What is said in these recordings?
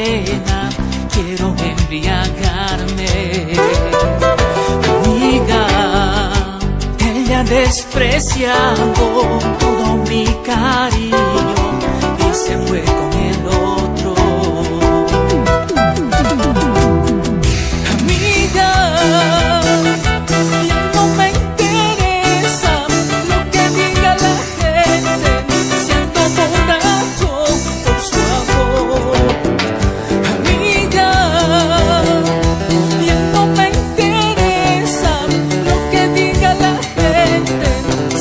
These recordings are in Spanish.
llena, quiero embriagarme. Amiga, ella despreciando todo mi cariño y se fue con el otro. Amiga, ya no me interesa lo que diga la gente, siento borracho por su amor. Amiga, ya no me interesa lo que diga la gente,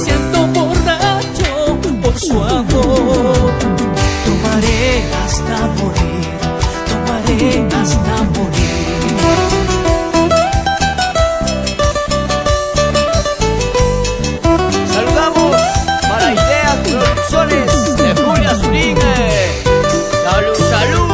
siento borracho por su amor. Tomaré hasta morir, tomaré hasta morir. Saludamos para Ideas Producciones de Julia Zúñiga. Salud, salud.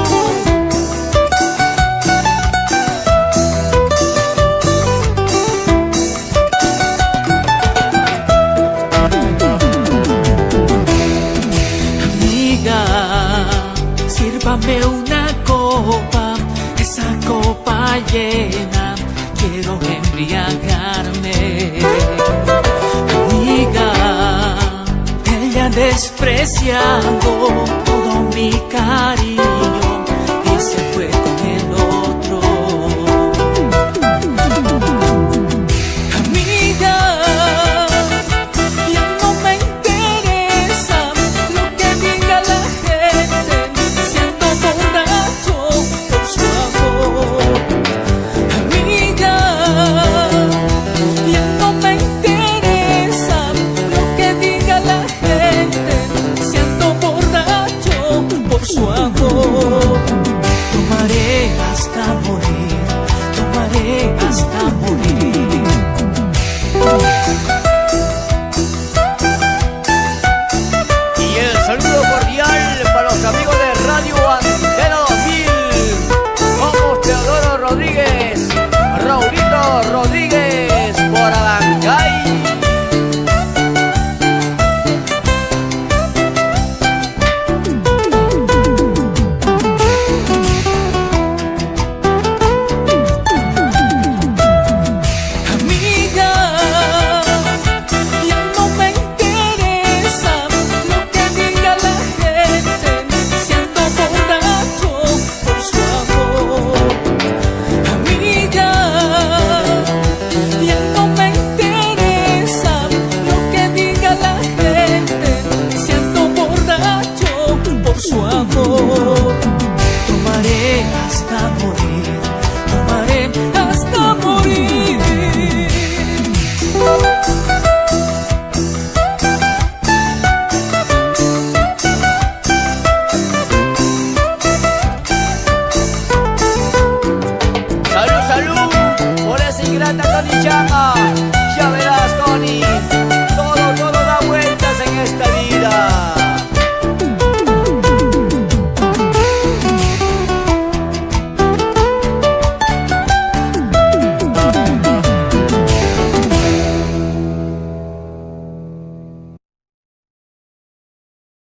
Amiga, sírvame una copa, esa copa llena, quiero embriagarme. Amiga, ella despreciando todo mi cariño